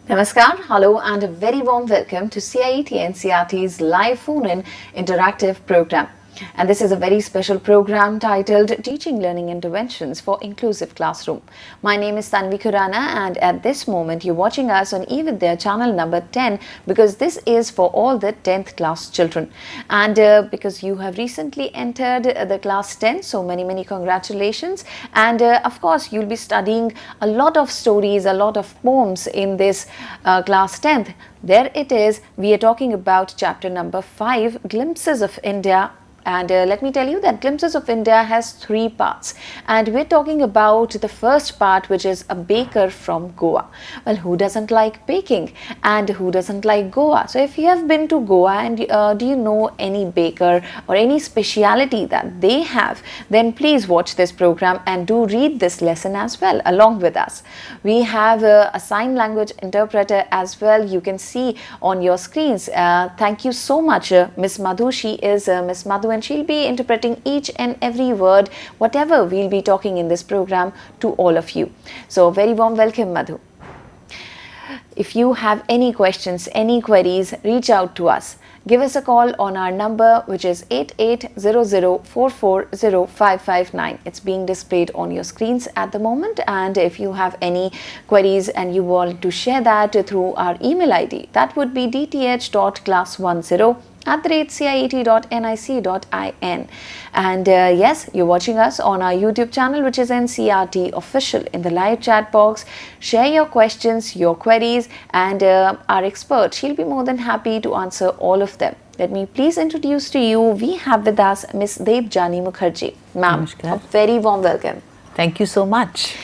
Namaskar, hello and a very warm welcome to CIET NCERT's live phone-in interactive program. And this is a very special program titled Teaching Learning Interventions for Inclusive Classroom. My name is Tanvi Khurana and at this moment you're watching us on eVidya channel number 10 because this is for all the 10th class children. And because you have recently entered the class 10, so many congratulations. And of course you'll be studying a lot of stories, a lot of poems in this class 10th. There it is, we are talking about chapter number 5, Glimpses of India. And let me tell you that Glimpses of India has 3 parts, and we're talking about the first part, which is a baker from Goa. Well, who doesn't like baking and who doesn't like Goa? So if you have been to Goa and do you know any baker or any speciality that they have, then please watch this program and do read this lesson as well along with us. We have a sign language interpreter as well. You can see on your screens. Thank you so much, Miss Madhu. She is Miss Madhu, and she'll be interpreting each and every word, whatever we'll be talking in this program, to all of you. So very warm welcome, Madhu. If you have any questions, any queries, reach out to us. Give us a call on our number, which is 8800440559. It's being displayed on your screens at the moment. And if you have any queries and you want to share that through our email ID, that would be dth.class10@ciet.nic.in. And yes, you're watching us on our YouTube channel, which is NCRT Official. In the live chat box, share your questions, your queries, and our expert, she'll be more than happy to answer all of them. Let me please introduce to you, we have with us Miss Devjani Mukherjee. Ma'am, a very warm welcome. Thank you so much.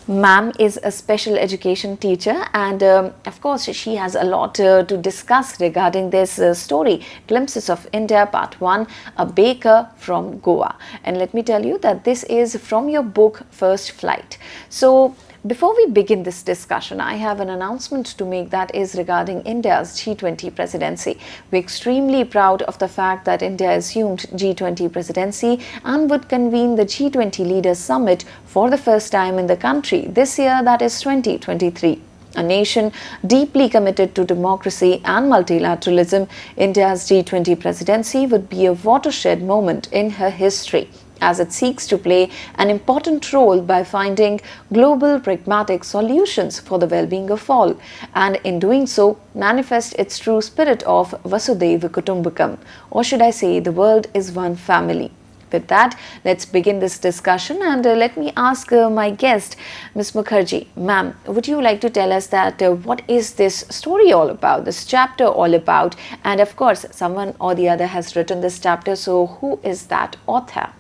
Ma'am is a special education teacher, and of course she has a lot to discuss regarding this story, Glimpses of India Part 1, A Baker from Goa. And let me tell you that this is from your book First Flight. So before we begin this discussion, I have an announcement to make, that is regarding India's G20 presidency. We're extremely proud of the fact that India assumed G20 presidency and would convene the G20 Leaders Summit for the first time in the country this year, that is 2023. A nation deeply committed to democracy and multilateralism, India's G20 presidency would be a watershed moment in her history, as it seeks to play an important role by finding global pragmatic solutions for the well-being of all, and in doing so manifest its true spirit of Vasudhaiva Kutumbakam, or should I say, the world is one family. With that, let's begin this discussion, and let me ask my guest, Ms. Mukherjee. Ma'am, would you like to tell us that what is this story all about, this chapter all about? And of course, someone or the other has written this chapter, so who is that author?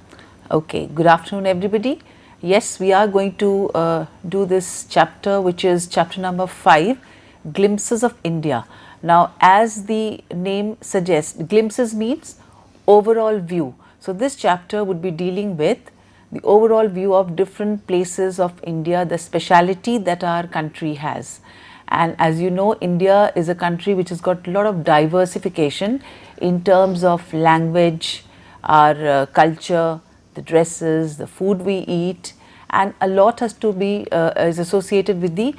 Okay, good afternoon everybody. Yes, we are going to do this chapter, which is chapter number 5, Glimpses of India. Now, as the name suggests, glimpses means overall view. So this chapter would be dealing with the overall view of different places of India, the speciality that our country has. And as you know, India is a country which has got a lot of diversification in terms of language, our culture, the dresses, the food we eat, and a lot has to be is associated with the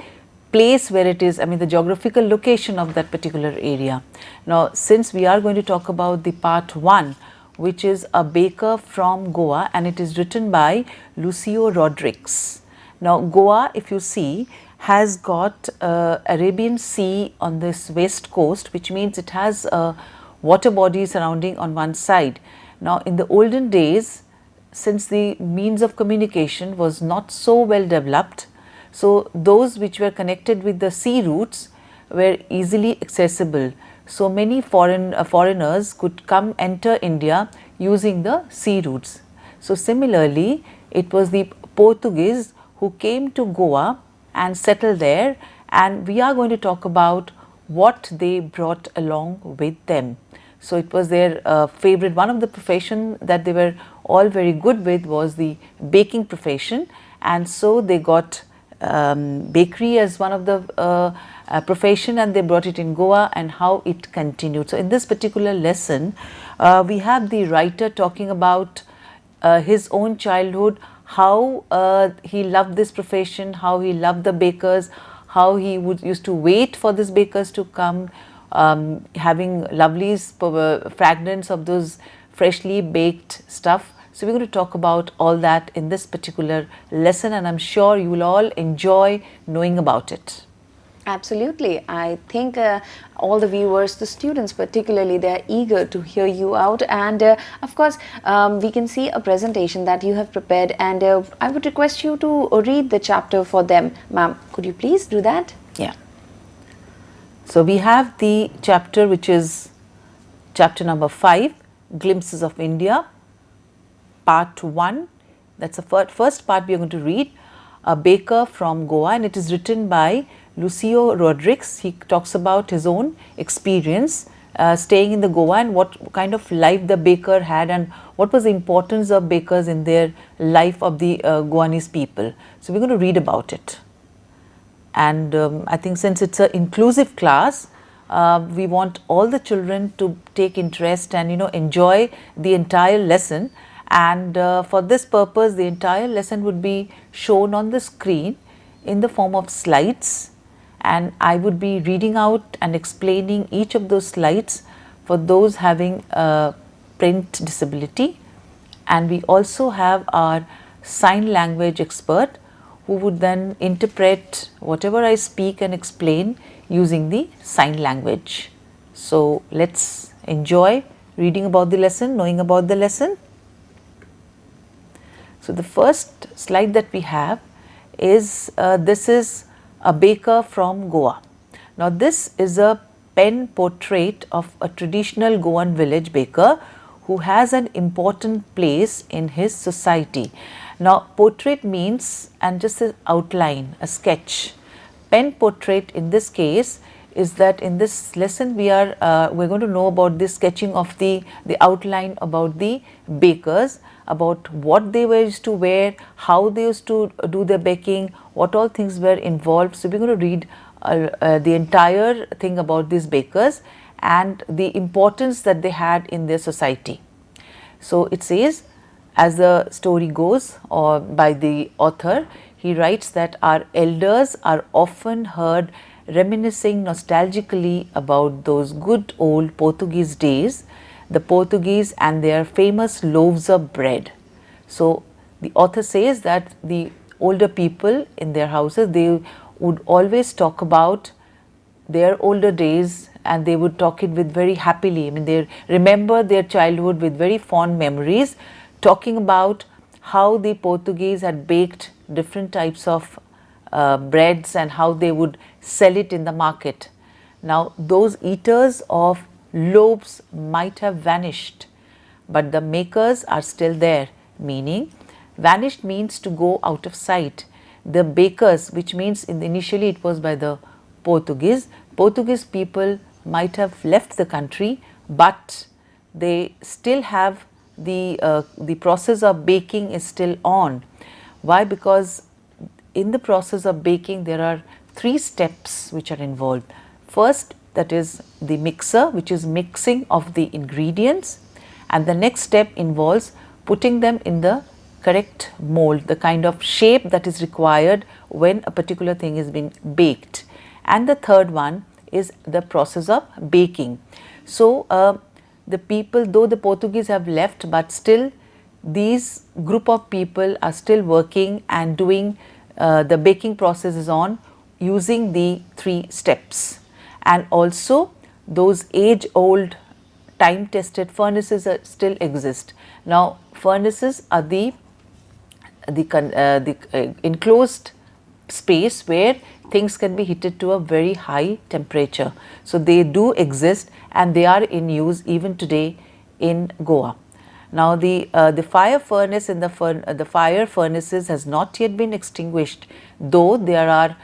place where it is, the geographical location of that particular area. Now, since we are going to talk about the part 1, which is A Baker from Goa, and it is written by Lucio Rodrigues. Now, Goa, if you see, has got Arabian Sea on this west coast, which means it has a water body surrounding on one side. Now, in the olden days, since the means of communication was not so well developed, so those which were connected with the sea routes were easily accessible. So many foreigners could enter India using the sea routes. So similarly, it was the Portuguese who came to Goa and settled there, and we are going to talk about what they brought along with them. So it was their favorite, one of the profession that they were all very good with was the baking profession, and so they got bakery as one of the profession, and they brought it in Goa, and how it continued. So in this particular lesson, we have the writer talking about his own childhood, how he loved this profession, how he loved the bakers, how he used to wait for these bakers to come, having lovely fragments of those freshly baked stuff. So we're going to talk about all that in this particular lesson, and I'm sure you will all enjoy knowing about it. Absolutely. I think all the viewers, the students particularly, they are eager to hear you out, and of course we can see a presentation that you have prepared, and I would request you to read the chapter for them. Ma'am, could you please do that? Yeah. So we have the chapter which is chapter number 5, Glimpses of India, part 1. That's the first part we are going to read, A Baker from Goa, and it is written by Lucio Rodriguez. He talks about his own experience staying in the Goa and what kind of life the baker had and what was the importance of bakers in their life of the Goanese people. So we're going to read about it. And I think since it's an inclusive class, we want all the children to take interest and enjoy the entire lesson. And for this purpose, the entire lesson would be shown on the screen in the form of slides, and I would be reading out and explaining each of those slides for those having a print disability. And we also have our sign language expert who would then interpret whatever I speak and explain using the sign language. So let's enjoy reading about the lesson, knowing about the lesson. So the first slide that we have is this is A Baker from Goa. Now this is a pen portrait of a traditional Goan village baker who has an important place in his society. Now portrait means, and just an outline, a sketch. Pen portrait in this case is that in this lesson we're going to know about the sketching of the outline about the bakers, about what they used to wear, how they used to do their baking, what all things were involved. So we're going to read the entire thing about these bakers and the importance that they had in their society. So it says, as the story goes, or by the author, he writes that our elders are often heard reminiscing nostalgically about those good old Portuguese days, the Portuguese and their famous loaves of bread. So the author says that the older people in their houses, they would always talk about their older days, and they would talk it with very happily. I mean, they remember their childhood with very fond memories, talking about how the Portuguese had baked different types of breads and how they would sell it in the market. Now those eaters of loaves might have vanished, but the makers are still there, meaning vanished means to go out of sight. The bakers, which means initially it was by the Portuguese people might have left the country, but they still have the process of baking is still on. Why? Because in the process of baking there are 3 steps which are involved. First, that is the mixer, which is mixing of the ingredients, and the next step involves putting them in the correct mold, the kind of shape that is required when a particular thing is being baked. And the third one is the process of baking. So the people, though the Portuguese have left, but still these group of people are still working and doing the baking process is on using the 3 steps. And also those age-old time-tested furnaces still exist. Now furnaces are the enclosed space where things can be heated to a very high temperature. So they do exist and they are in use even today in Goa. Now the fire furnace in the fire furnaces has not yet been extinguished, though there are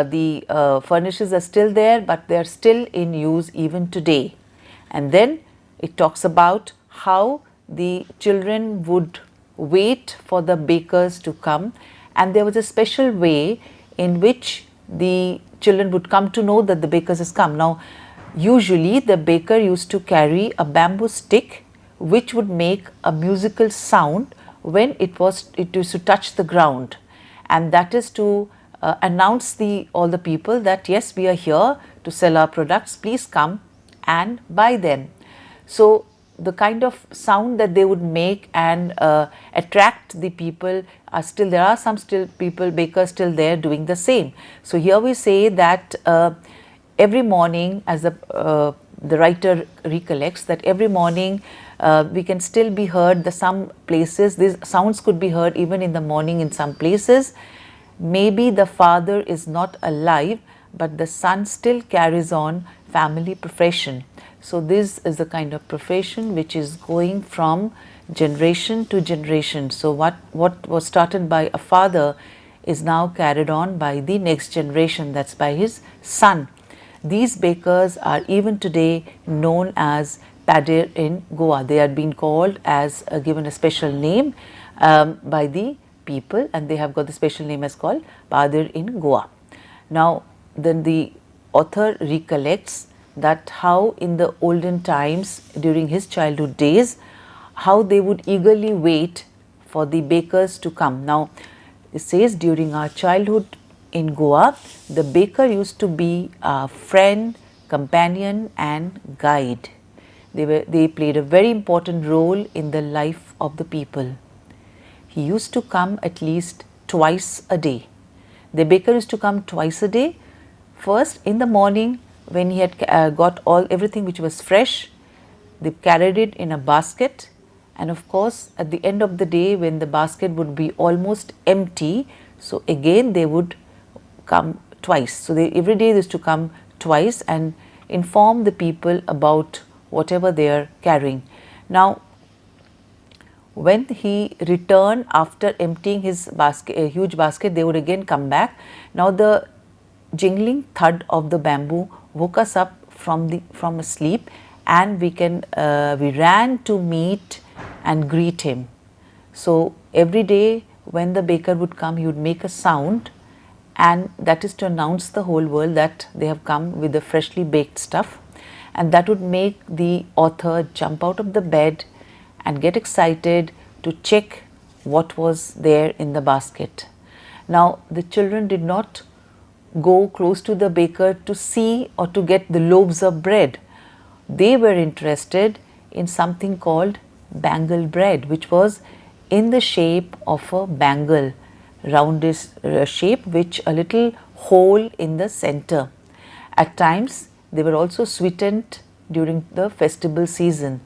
the furnaces are still there, but they are still in use even today. And then it talks about how the children would wait for the bakers to come, and there was a special way in which the children would come to know that the bakers has come. Now usually the baker used to carry a bamboo stick which would make a musical sound when it used to touch the ground, and that is to announce all the people that yes, we are here to sell our products, please come and buy them. So the kind of sound that they would make and attract the people are still, there are some still people, bakers still there doing the same. So here we say that every morning, as the writer recollects, that every morning we can still be heard, some places these sounds could be heard even in the morning in some places. Maybe the father is not alive, but the son still carries on family profession. So this is the kind of profession which is going from generation to generation. So what was started by a father is now carried on by the next generation, that's by his son. These bakers are even today known as padir in Goa. They are being called as given a special name by the people, and they have got the special name as called padir in Goa. Now then the author recollects that how in the olden times during his childhood days, how they would eagerly wait for the bakers to come. Now it says, during our childhood in Goa, the baker used to be a friend, companion and guide. They played a very important role in the life of the people. He used to come at least twice a day. The baker used to come twice a day. First in the morning, when he had got everything which was fresh, they carried it in a basket, and of course at the end of the day, when the basket would be almost empty, so again they would come twice. So every day they used to come twice and inform the people about whatever they are carrying. Now when he returned after emptying his basket, a huge basket, they would again come back. Now the jingling thud of the bamboo woke us up from a sleep, and we ran to meet and greet him. So every day when the baker would come, he would make a sound, and that is to announce the whole world that they have come with the freshly baked stuff, and that would make the author jump out of the bed and get excited to check what was there in the basket. Now the children did not go close to the baker to see or to get the loaves of bread. They were interested in something called bangle bread, which was in the shape of a bangle, roundish shape, which a little hole in the center. At times they were also sweetened during the festival season.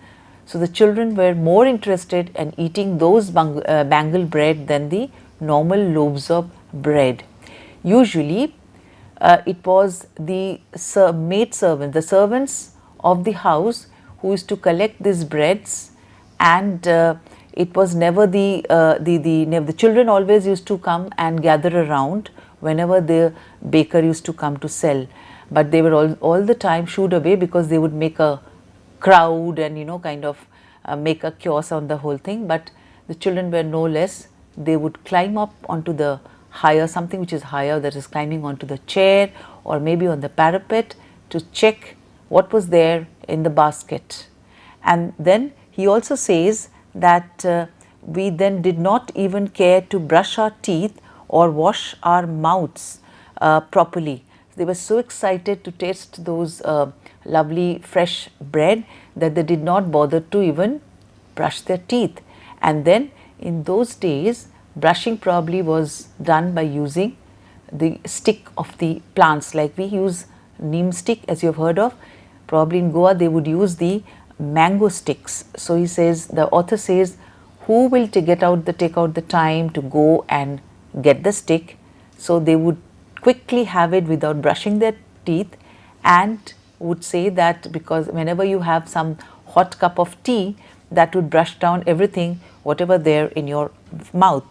So the children were more interested in eating those bangle bread than the normal loaves of bread. Usually it was the maid servant, the servants of the house, who used to collect these breads, and it was never the children always used to come and gather around whenever the baker used to come to sell, but they were all the time shooed away because they would make a crowd and kind of make a chaos on the whole thing. But the children were no less, they would climb up onto the something which is higher, that is climbing onto the chair or maybe on the parapet, to check what was there in the basket. And then he also says that we then did not even care to brush our teeth or wash our mouths properly. They were so excited to taste those lovely fresh bread that they did not bother to even brush their teeth. And then in those days, brushing probably was done by using the stick of the plants, like we use neem stick, as you have heard of. Probably in Goa they would use the mango sticks. So he says, the author says, who will take out the time to go and get the stick? So they would quickly have it without brushing their teeth, and would say that because whenever you have some hot cup of tea, that would brush down everything, whatever there in your mouth.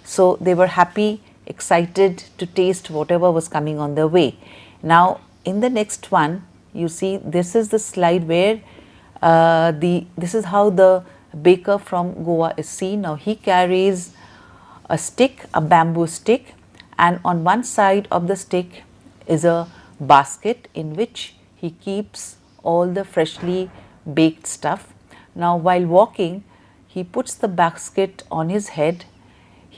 So they were happy, excited to taste whatever was coming on their way. Now in the next one, you see, this is the slide where this is how the baker from Goa is seen. Now he carries a stick, a bamboo stick, and on one side of the stick is a basket in which he keeps all the freshly baked stuff. Now while walking, he puts the basket on his head.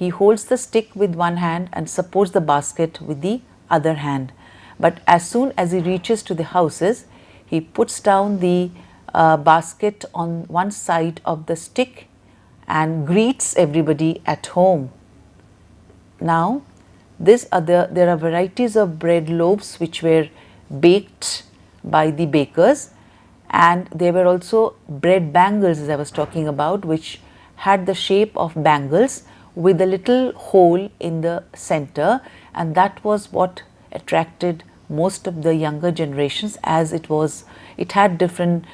he holds the stick with one hand and supports the basket with the other hand. But as soon as he reaches to the houses, he puts down the basket on one side of the stick and greets everybody at home. Now, there are varieties of bread loaves which were baked by the bakers, and there were also bread bangles, as I was talking about, which had the shape of bangles with a little hole in the center, and that was what attracted most of the younger generations, as it had different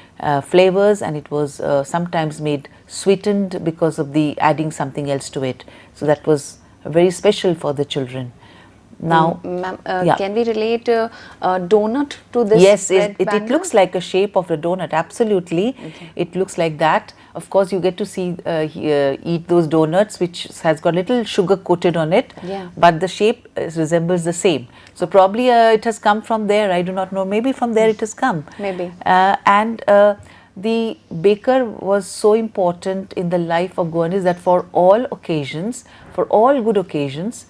flavors, and it was sometimes made sweetened because of the adding something else to it. So that was very special for the children. Now, can we relate a donut to this? Yes, it looks like a shape of a donut, absolutely. Okay. It looks like that. Of course, you get to see eat those donuts which has got little sugar coated on it, but the shape resembles the same. So probably it has come from there, I do not know, maybe from there it has come. Maybe. And the baker was so important in the life of Goanis that for all occasions, for all good occasions,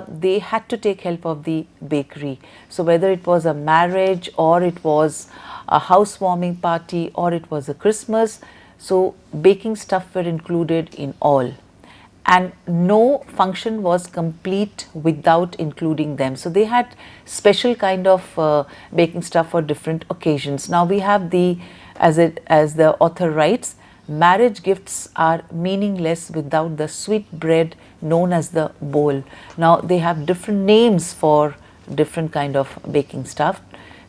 they had to take help of the bakery. So whether it was a marriage, or it was a housewarming party, or it was a Christmas, so baking stuff were included in all, and no function was complete without including them. So they had special kind of baking stuff for different occasions. Now we have the, as the author writes, marriage gifts are meaningless without the sweet bread known as the bowl. Now they have different names for different kind of baking stuff.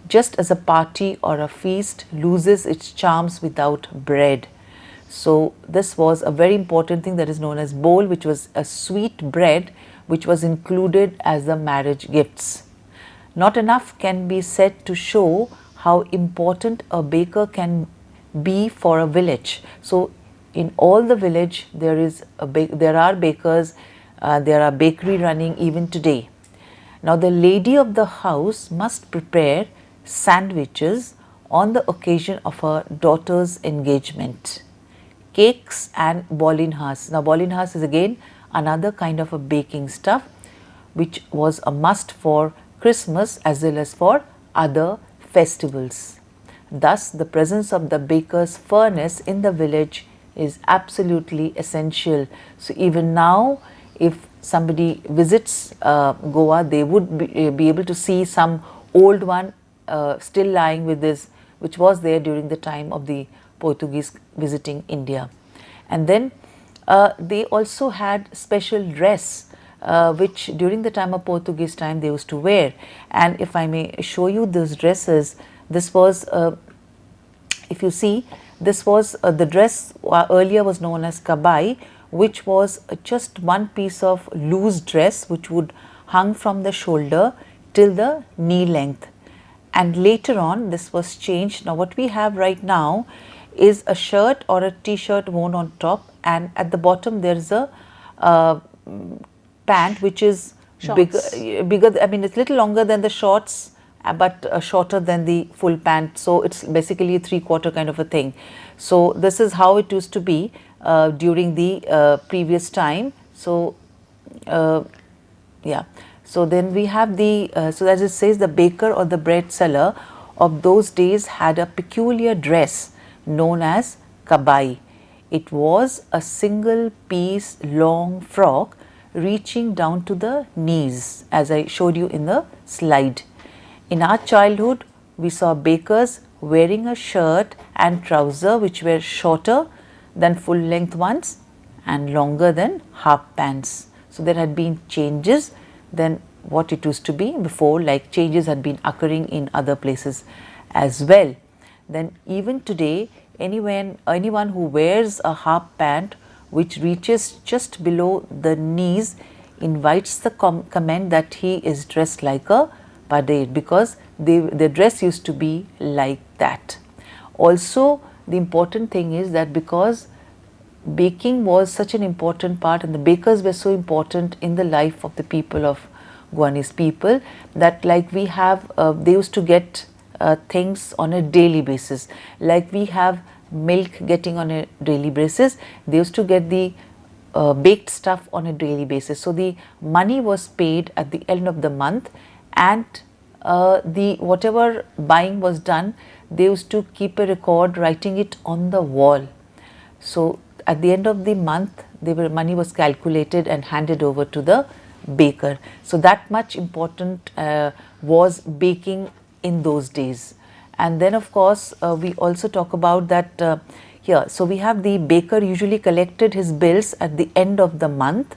Just as a party or a feast loses its charms without bread. So this was a very important thing that is known as bowl, which was a sweet bread which was included as the marriage gifts. Not enough can be said to show how important a baker can be for a village. So in all the village there are bakers, there are bakery running even today. Now the lady of the house must prepare sandwiches on the occasion of her daughter's engagement, cakes and bolinhas. Now bolinhas is again another kind of a baking stuff which was a must for Christmas as well as for other festivals. Thus the presence of the baker's furnace in the village is absolutely essential. So even now, if somebody visits Goa, they would be able to see some old one still lying with this, which was there during the time of the Portuguese visiting India. And then they also had special dress which during the time of Portuguese time they used to wear. And if I may show you those dresses, this was if you see, this was the dress earlier was known as kabai, which was just one piece of loose dress which would hung from the shoulder till the knee length. And later on this was changed. Now what we have right now is a shirt or a t-shirt worn on top, and at the bottom there is a pant which is bigger, I mean it's little longer than the shorts, but shorter than the full pant. So it's basically a 3/4 kind of a thing. So this is how it used to be during the previous time. So yeah, so then we have the so as it says, the baker or the bread seller of those days had a peculiar dress known as kabai. It was a single piece long frock reaching down to the knees, as I showed you in the slide. In our childhood, we saw bakers wearing a shirt and trouser which were shorter than full length ones and longer than half pants. So there had been changes than what it used to be before, like changes had been occurring in other places as well. Then even today, anyone who wears a half pant which reaches just below the knees invites the comment that he is dressed like a paded, because the dress used to be like that. Also, the important thing is that because baking was such an important part and the bakers were so important in the life of the people of Goanese people, that like we have, they used to get things on a daily basis. Like we have milk getting on a daily basis, they used to get the baked stuff on a daily basis. So the money was paid at the end of the month, and the whatever buying was done, they used to keep a record, writing it on the wall. So at the end of the month, money was calculated and handed over to the baker. So that much important was baking in those days. And then of course we also talk about that here. So we have the baker usually collected his bills at the end of the month.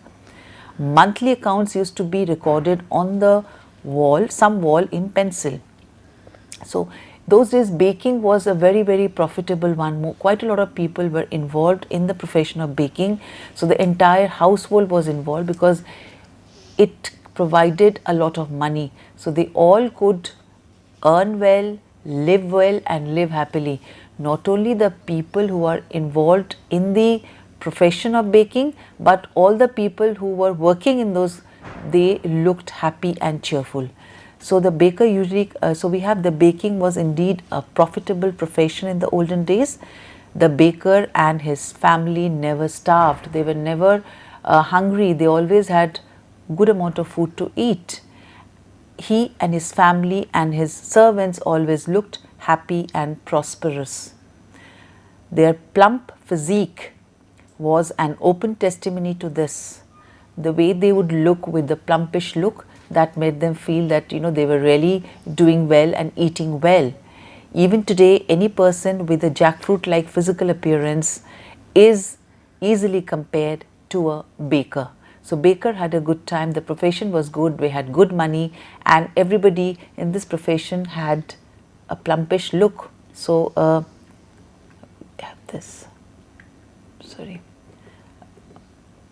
Monthly accounts used to be recorded on the wall, some wall in pencil. So those days baking was a very profitable one. Quite a lot of people were involved in the profession of baking. So the entire household was involved because it provided a lot of money. So they all could earn well, live well and live happily. Not only the people who are involved in the profession of baking, but all the people who were working in those, they looked happy and cheerful. So the baker usually, so we have the baking was indeed a profitable profession in the olden days. The baker and his family never starved. They were never hungry. They always had good amount of food to eat. He and his family and his servants always looked happy and prosperous. Their plump physique was an open testimony to this. The way they would look with the plumpish look, that made them feel that they were really doing well and eating well. Even today, any person with a jackfruit-like physical appearance is easily compared to a baker. So baker had a good time, the profession was good, they had good money, and everybody in this profession had a plumpish look. So we have this, sorry.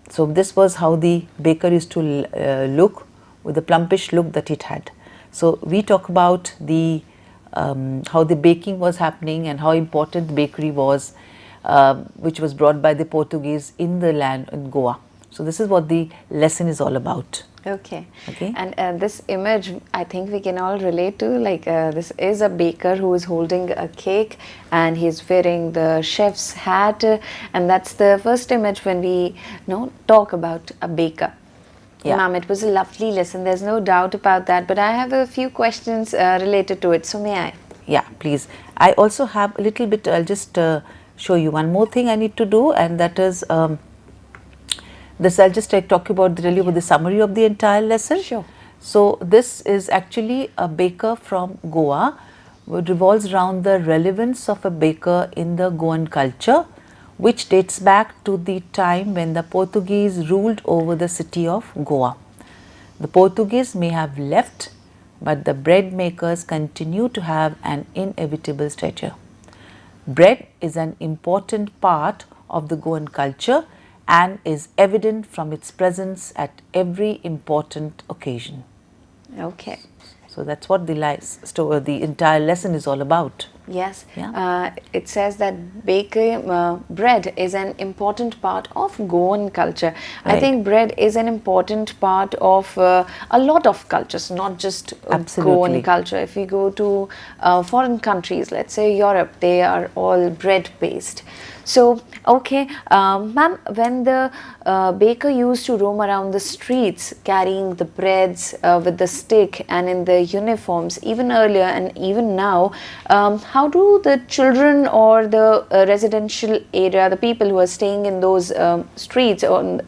So this was how the baker used to look, with the plumpish look that it had. So we talk about the how the baking was happening and how important the bakery was, which was brought by the Portuguese in the land in Goa. So this is what the lesson is all about. Okay. Okay. And this image, I think we can all relate to. Like this is a baker who is holding a cake and he's wearing the chef's hat, and that's the first image when we talk about a baker. Yeah. Ma'am, it was a lovely lesson. There's no doubt about that. But I have a few questions related to it. So may I? Yeah, please. I also have a little bit. I'll just show you one more thing I need to do, and that is. This I'll just tell you about the summary of the entire lesson. Sure. So this is actually a baker from Goa, which revolves around the relevance of a baker in the Goan culture, which dates back to the time when the Portuguese ruled over the city of Goa. The Portuguese may have left, but the bread makers continue to have an inevitable stature. Bread is an important part of the Goan culture and is evident from its presence at every important occasion. Okay. So that's what the entire lesson is all about. Yes. Yeah. It says that bread is an important part of Goan culture. Right. I think bread is an important part of a lot of cultures, not just Goan culture. If we go to foreign countries, let's say Europe, they are all bread based. So, okay, ma'am, when the baker used to roam around the streets carrying the breads with the stick and in the uniforms, even earlier and even now, how do the children or the residential area, the people who are staying in those streets or in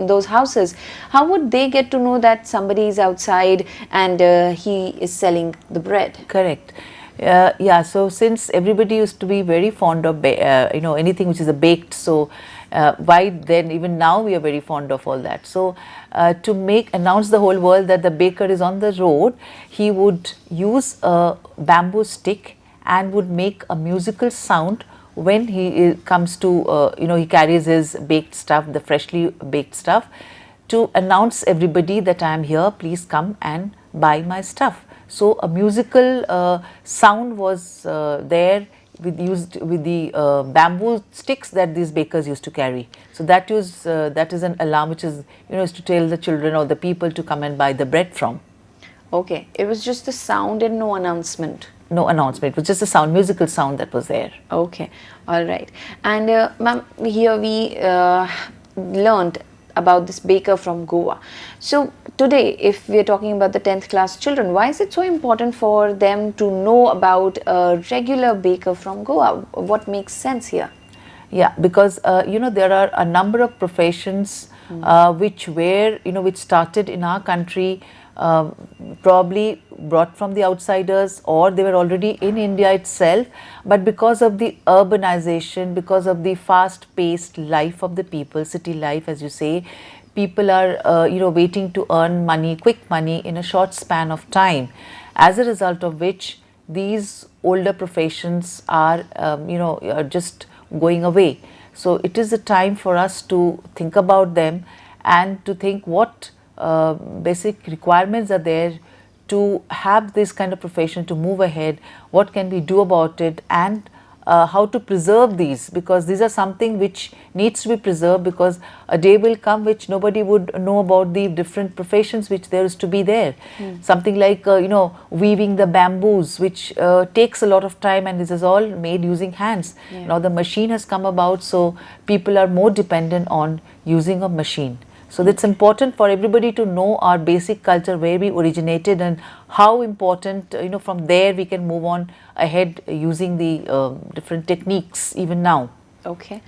those houses, how would they get to know that somebody is outside and he is selling the bread? Correct. Yeah, so since everybody used to be very fond of anything which is a baked, so why then even now we are very fond of all that. So to announce the whole world that the baker is on the road, he would use a bamboo stick and would make a musical sound when he comes to he carries his baked stuff, the freshly baked stuff, to announce everybody that I am here, please come and buy my stuff. So a musical sound was there used with the bamboo sticks that these bakers used to carry. So that is an alarm which is is to tell the children or the people to come and buy the bread from. Okay, it was just the sound and no announcement. No announcement. It was just a sound, musical sound that was there. Okay, all right. And ma'am, here we learned about this baker from Goa. So today, if we are talking about the 10th class children, why is it so important for them to know about a regular baker from Goa? What makes sense here? Yeah, because there are a number of professions which started in our country, probably brought from the outsiders, or they were already in India itself, but because of the urbanization, because of the fast-paced life of the people, city life as you say, people are waiting to earn money, quick money in a short span of time, as a result of which these older professions are are just going away. So it is a time for us to think about them and to think what basic requirements are there to have this kind of profession to move ahead, what can we do about it, and how to preserve these, because these are something which needs to be preserved, because a day will come which nobody would know about the different professions which there is to be there. Something like weaving the bamboos, which takes a lot of time, and this is all made using hands. Now the machine has come about, so people are more dependent on using a machine. So it's important for everybody to know our basic culture, where we originated, and how important, from there we can move on ahead using the different techniques even now. Okay,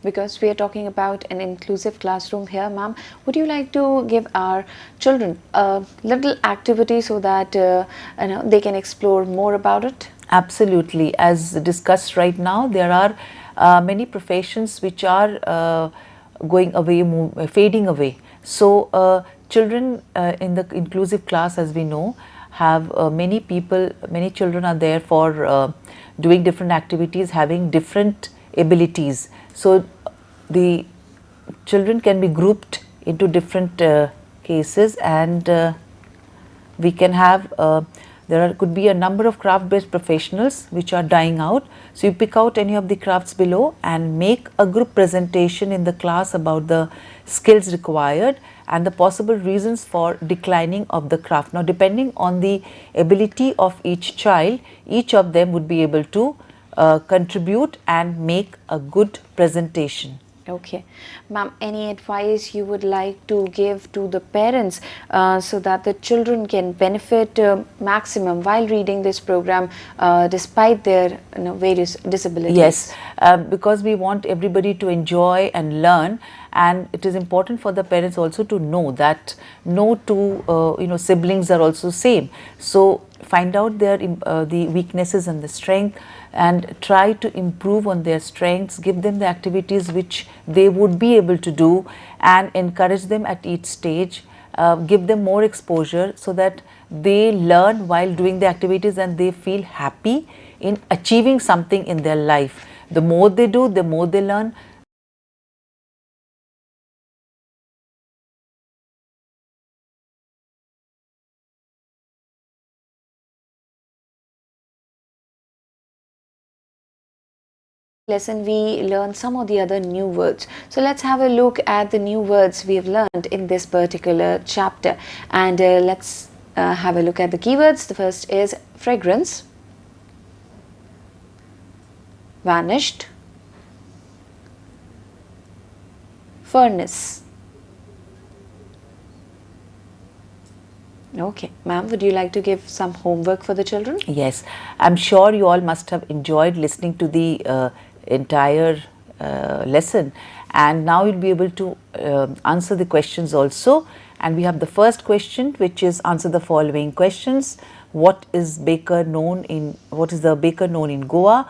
because we are talking about an inclusive classroom here, ma'am. Would you like to give our children a little activity so that they can explore more about it? Absolutely. As discussed right now, there are many professions which are going away, fading away. So children in the inclusive class, as we know, have many children are there for doing different activities, having different abilities. So the children can be grouped into different cases, and we can have could be a number of craft-based professionals which are dying out. So you pick out any of the crafts below and make a group presentation in the class about the skills required and the possible reasons for declining of the craft. Now, depending on the ability of each child, each of them would be able to contribute and make a good presentation. Okay. Ma'am, any advice you would like to give to the parents so that the children can benefit maximum while reading this program despite their various disabilities? Yes, because we want everybody to enjoy and learn, and it is important for the parents also to know that no two siblings are also same. So find out their the weaknesses and the strength, and try to improve on their strengths, give them the activities which they would be able to do, and encourage them at each stage, give them more exposure so that they learn while doing the activities and they feel happy in achieving something in their life. The more they do, the more they learn. Lesson we learned some of the other new words. So let's have a look at the new words we have learned in this particular chapter, and let's have a look at the keywords. The first is fragrance, vanished, furnace. Okay, ma'am, would you like to give some homework for the children? Yes, I'm sure you all must have enjoyed listening to the entire lesson, and now you'll be able to answer the questions also. And we have the first question, which is answer the following questions. What is the baker known in Goa?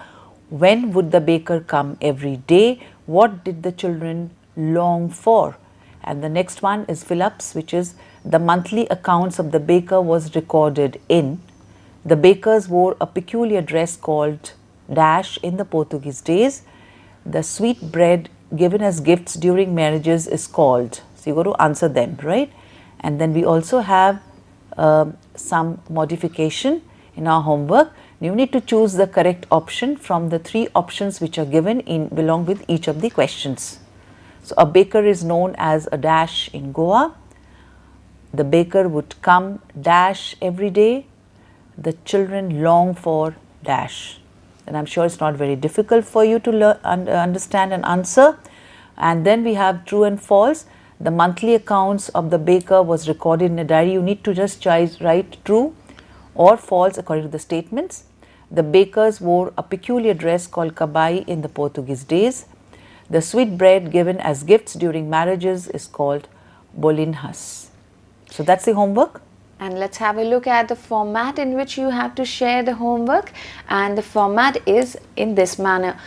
When would the baker come every day? What did the children long for? And the next one is fill-ups, which is the monthly accounts of the baker was recorded in. The bakers wore a peculiar dress called dash in the Portuguese days. The sweet bread given as gifts during marriages is called. So you got to answer them, right? And then we also have some modification in our homework. You need to choose the correct option from the 3 options which are given along with each of the questions. So a baker is known as a dash in Goa. The baker would come dash every day. The children long for dash. And I'm sure it's not very difficult for you to understand and answer. And then we have true and false. The monthly accounts of the baker was recorded in a diary. You need to just write true or false according to the statements. The bakers wore a peculiar dress called kabai in the Portuguese days. The sweet bread given as gifts during marriages is called bolinhas. So that's the homework. And let's have a look at the format in which you have to share the homework. And the format is in this manner.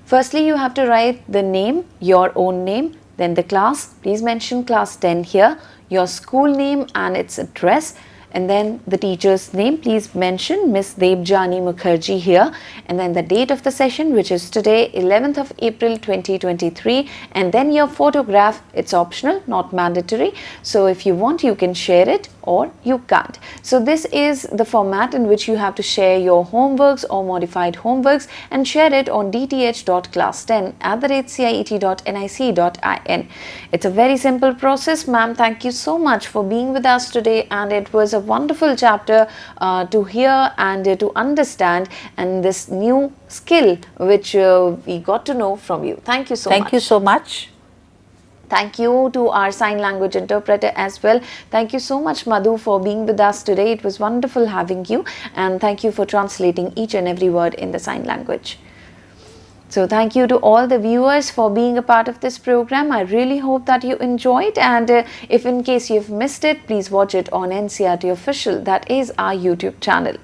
Firstly, you have to write the name, your own name, then the class. Please mention class 10 here, your school name and its address, and then the teacher's name. Please mention Miss Debjani Mukherjee here, and then the date of the session, which is today 11th of April 2023, and then your photograph. It's optional, not mandatory, so if you want you can share it or you can't. So this is the format in which you have to share your homeworks or modified homeworks and share it on dth.class10@ciet.nic.in. It's a very simple process. Ma'am, thank you so much for being with us today, and it was a wonderful chapter to hear and to understand, and this new skill which we got to know from you. Thank you so much. Thank you so much. Thank you to our sign language interpreter as well. Thank you so much, Madhu, for being with us today. It was wonderful having you, and thank you for translating each and every word in the sign language. So thank you to all the viewers for being a part of this program. I really hope that you enjoyed, and if in case you've missed it, please watch it on NCRT Official. That is our YouTube channel.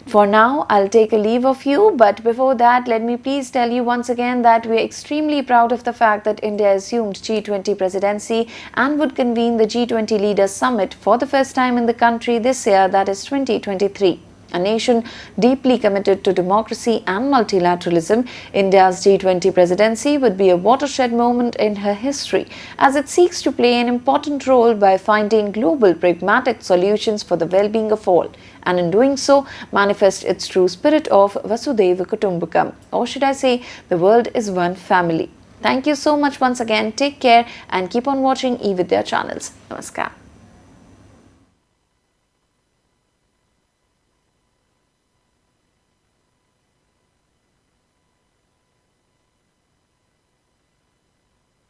For now, I'll take a leave of you, but before that, let me please tell you once again that we are extremely proud of the fact that India assumed G20 presidency and would convene the G20 Leaders Summit for the first time in the country this year, that is 2023. A nation deeply committed to democracy and multilateralism, India's G20 presidency would be a watershed moment in her history as it seeks to play an important role by finding global pragmatic solutions for the well-being of all, and in doing so manifest its true spirit of Vasudhaiva Kutumbakam, or should I say, the world is one family. Thank you so much once again. Take care and keep on watching eVidya channels. Namaskar.